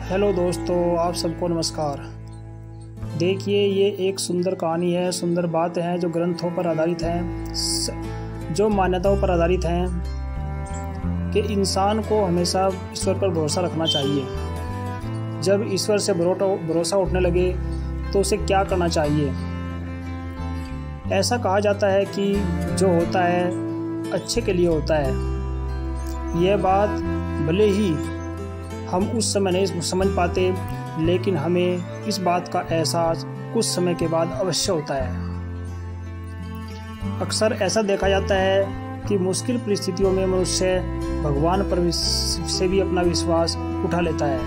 Hello दोस्तों, आप सबको नमस्कार। देखिए, ये एक सुंदर कहानी है, सुंदर बात है जो ग्रंथों पर आधारित है, जो मान्यताओं पर आधारित हैं कि इंसान को हमेशा ईश्वर पर भरोसा रखना चाहिए। जब ईश्वर से भरोसा उठने लगे तो उसे क्या करना चाहिए। ऐसा कहा जाता है कि जो होता है अच्छे के लिए होता है। यह बात भले ही हम उस समय नहीं समझ पाते, लेकिन हमें इस बात का एहसास कुछ समय के बाद अवश्य होता है। अक्सर ऐसा देखा जाता है कि मुश्किल परिस्थितियों में मनुष्य भगवान पर से भी अपना विश्वास उठा लेता है।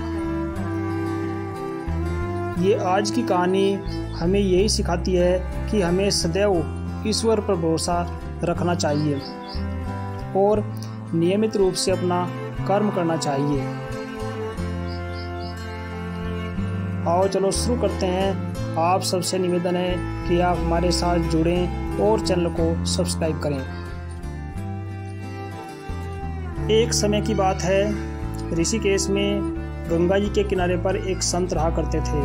ये आज की कहानी हमें यही सिखाती है कि हमें सदैव ईश्वर पर भरोसा रखना चाहिए और नियमित रूप से अपना कर्म करना चाहिए। आओ चलो शुरू करते हैं। आप सबसे निवेदन है कि आप हमारे साथ जुड़ें और चैनल को सब्सक्राइब करें। एक समय की बात है, ऋषिकेश में गंगा जी के किनारे पर एक संत रहा करते थे।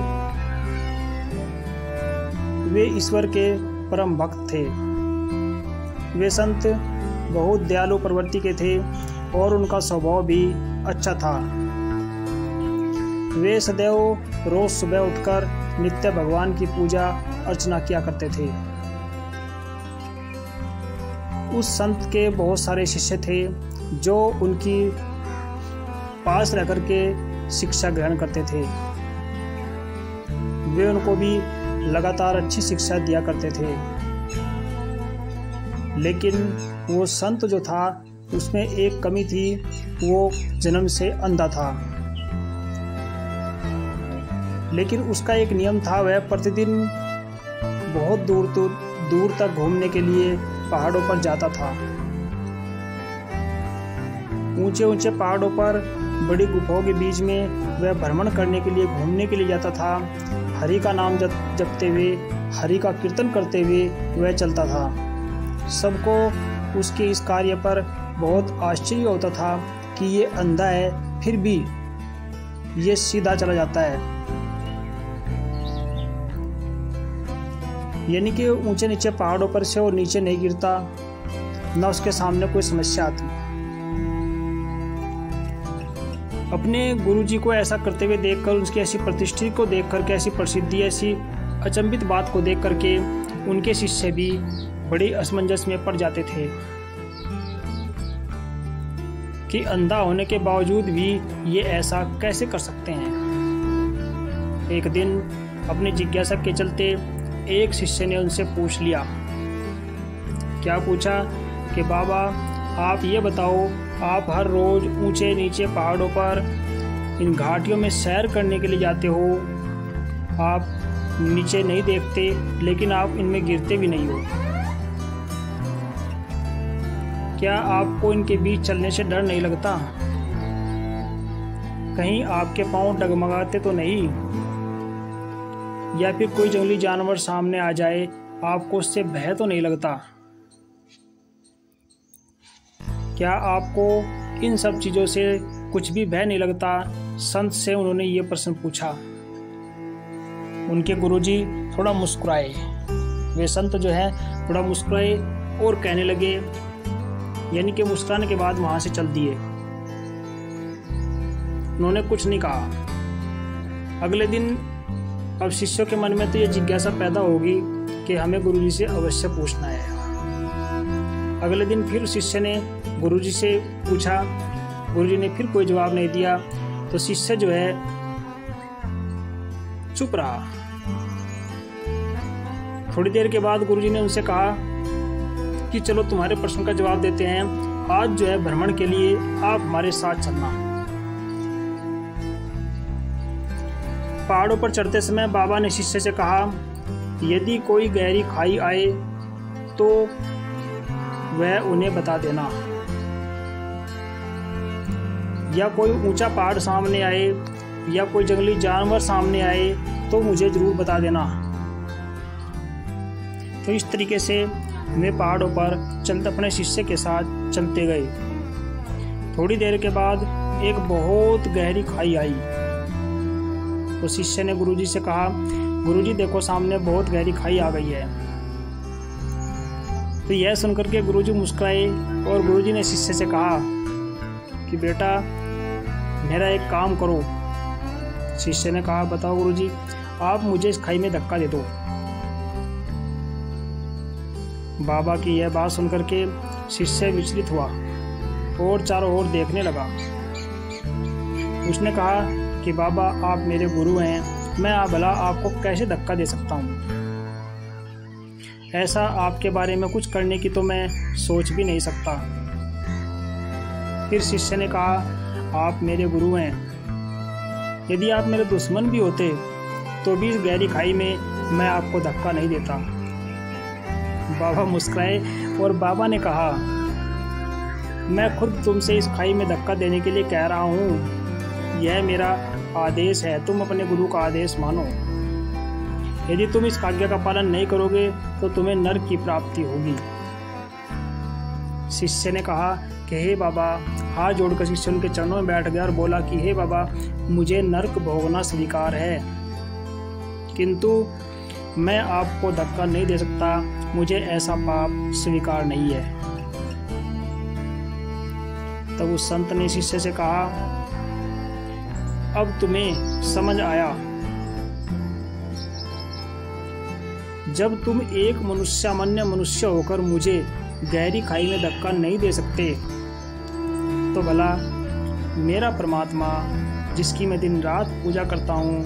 वे ईश्वर के परम भक्त थे। वे संत बहुत दयालु प्रवृत्ति के थे और उनका स्वभाव भी अच्छा था। वे सदैव रोज सुबह उठकर नित्य भगवान की पूजा अर्चना किया करते थे। उस संत के बहुत सारे शिष्य थे जो उनकी पास रहकर के शिक्षा ग्रहण करते थे। वे उनको भी लगातार अच्छी शिक्षा दिया करते थे। लेकिन वो संत जो था उसमें एक कमी थी, वो जन्म से अंधा था। लेकिन उसका एक नियम था, वह प्रतिदिन बहुत दूर तक घूमने के लिए पहाड़ों पर जाता था। ऊंचे ऊंचे पहाड़ों पर बड़ी गुफाओं के बीच में वह भ्रमण करने के लिए घूमने के लिए जाता था। हरि का नाम जपते हुए, हरि का कीर्तन करते हुए वह चलता था। सबको उसके इस कार्य पर बहुत आश्चर्य होता था कि ये अंधा है फिर भी ये सीधा चला जाता है, यानी कि ऊंचे नीचे पहाड़ों पर से और नीचे नहीं गिरता, न उसके सामने कोई समस्या आती। अपने गुरुजी को ऐसा करते हुए देखकर, उसकी ऐसी प्रतिष्ठा को देख करके, ऐसी प्रसिद्धि, ऐसी अचंभित बात को देख करके उनके शिष्य भी बड़ी असमंजस में पड़ जाते थे कि अंधा होने के बावजूद भी ये ऐसा कैसे कर सकते हैं। एक दिन अपनी जिज्ञासा के चलते एक शिष्य ने उनसे पूछ लिया। क्या पूछा कि बाबा, आप ये बताओ, आप हर रोज ऊंचे नीचे पहाड़ों पर इन घाटियों में सैर करने के लिए जाते हो, आप नीचे नहीं देखते लेकिन आप इनमें गिरते भी नहीं हो। क्या आपको इनके बीच चलने से डर नहीं लगता? कहीं आपके पांव डगमगाते तो नहीं, या फिर कोई जंगली जानवर सामने आ जाए, आपको उससे भय तो नहीं लगता? क्या आपको इन सब चीज़ों से कुछ भी भय नहीं लगता? संत से उन्होंने ये प्रश्न पूछा। उनके गुरुजी थोड़ा मुस्कुराए। वे संत जो है थोड़ा मुस्कुराए और कहने लगे, यानी कि मुस्कुराने के बाद वहाँ से चल दिए। उन्होंने कुछ नहीं कहा। अगले दिन अब शिष्यों के मन में तो ये जिज्ञासा पैदा होगी कि हमें गुरुजी से अवश्य पूछना है। अगले दिन फिर शिष्य ने गुरुजी से पूछा। गुरुजी ने फिर कोई जवाब नहीं दिया, तो शिष्य जो है चुप रहा। थोड़ी देर के बाद गुरुजी ने उनसे कहा कि चलो तुम्हारे प्रश्न का जवाब देते हैं। आज जो है भ्रमण के लिए आप हमारे साथ चलना। पहाड़ों पर चढ़ते समय बाबा ने शिष्य से कहा, यदि कोई गहरी खाई आए तो वह उन्हें बता देना, या कोई ऊंचा पहाड़ सामने आए या कोई जंगली जानवर सामने आए तो मुझे जरूर बता देना। तो इस तरीके से वे पहाड़ों पर चलते अपने शिष्य के साथ चलते गए। थोड़ी देर के बाद एक बहुत गहरी खाई आई। तो शिष्य ने गुरुजी से कहा, गुरुजी देखो सामने बहुत गहरी खाई आ गई है। तो यह सुनकर के गुरुजी मुस्कुराए और गुरुजी ने शिष्य से कहा कि बेटा मेरा एक काम करो। शिष्य ने कहा, बताओ गुरुजी। आप मुझे इस खाई में धक्का दे दो। बाबा की यह बात सुनकर के शिष्य विचलित हुआ और चारों ओर देखने लगा। उसने कहा कि बाबा आप मेरे गुरु हैं, मैं भला आपको कैसे धक्का दे सकता हूँ। ऐसा आपके बारे में कुछ करने की तो मैं सोच भी नहीं सकता। फिर शिष्य ने कहा, आप मेरे गुरु हैं, यदि आप मेरे दुश्मन भी होते तो भी इस गहरी खाई में मैं आपको धक्का नहीं देता। बाबा मुस्कुराए और बाबा ने कहा, मैं खुद तुमसे इस खाई में धक्का देने के लिए कह रहा हूँ। यह मेरा आदेश है, तुम अपने गुरु का आदेश मानो। यदि तुम इस आज्ञा का पालन नहीं करोगे तो तुम्हें नरक की प्राप्ति होगी। शिष्य ने कहा कि हे बाबा, हाथ जोड़कर शिष्य उनके चरणों में बैठ गया और बोला कि हे बाबा, मुझे नरक भोगना स्वीकार है, किंतु मैं आपको धक्का नहीं दे सकता। मुझे ऐसा पाप स्वीकार नहीं है। तब उस संत ने शिष्य से कहा, अब तुम्हें समझ आया। जब तुम एक सामान्य मनुष्य होकर मुझे गहरी खाई में धक्का नहीं दे सकते, तो भला मेरा परमात्मा, जिसकी मैं दिन रात पूजा करता हूँ,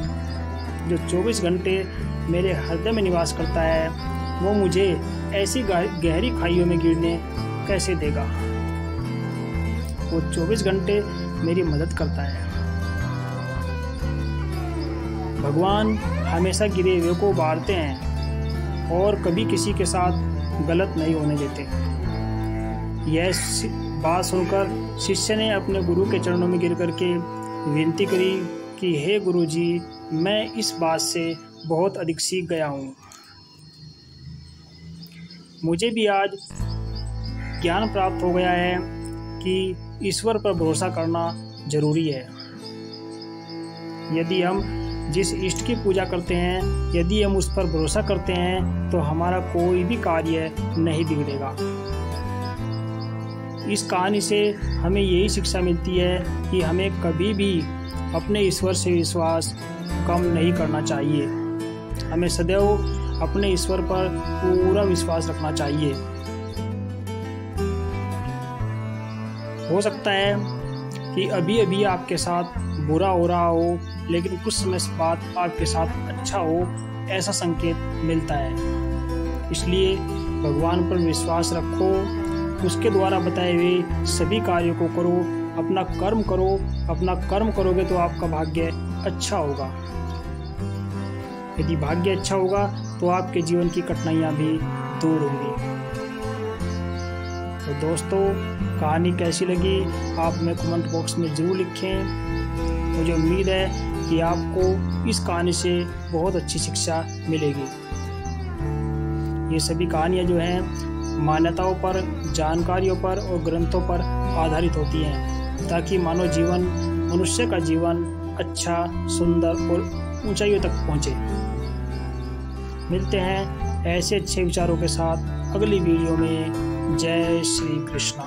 जो 24 घंटे मेरे हृदय में निवास करता है, वो मुझे ऐसी गहरी खाइयों में गिरने कैसे देगा। वो 24 घंटे मेरी मदद करता है। भगवान हमेशा गिरे हुए को उबारते हैं और कभी किसी के साथ गलत नहीं होने देते। यह बात सुनकर शिष्य ने अपने गुरु के चरणों में गिर करके विनती करी कि हे गुरुजी, मैं इस बात से बहुत अधिक सीख गया हूँ। मुझे भी आज ज्ञान प्राप्त हो गया है कि ईश्वर पर भरोसा करना जरूरी है। यदि हम जिस इष्ट की पूजा करते हैं, यदि हम उस पर भरोसा करते हैं, तो हमारा कोई भी कार्य नहीं बिगड़ेगा। इस कहानी से हमें यही शिक्षा मिलती है कि हमें कभी भी अपने ईश्वर से विश्वास कम नहीं करना चाहिए। हमें सदैव अपने ईश्वर पर पूरा विश्वास रखना चाहिए। हो सकता है कि अभी अभी आपके साथ बुरा हो रहा हो, लेकिन कुछ समय बाद आपके साथ अच्छा हो, ऐसा संकेत मिलता है। इसलिए भगवान पर विश्वास रखो, उसके द्वारा बताए हुए सभी कार्यों को करो, अपना कर्म करो। अपना कर्म करोगे तो आपका भाग्य अच्छा होगा। यदि भाग्य अच्छा होगा तो आपके जीवन की कठिनाइयाँ भी दूर होंगी। तो दोस्तों, कहानी कैसी लगी आप हमें कमेंट बॉक्स में ज़रूर लिखें। मुझे उम्मीद है कि आपको इस कहानी से बहुत अच्छी शिक्षा मिलेगी। ये सभी कहानियाँ जो हैं मान्यताओं पर, जानकारियों पर और ग्रंथों पर आधारित होती हैं, ताकि मानव जीवन, मनुष्य का जीवन अच्छा, सुंदर और ऊंचाइयों तक पहुँचे। मिलते हैं ऐसे अच्छे विचारों के साथ अगली वीडियो में। जय श्री कृष्णा।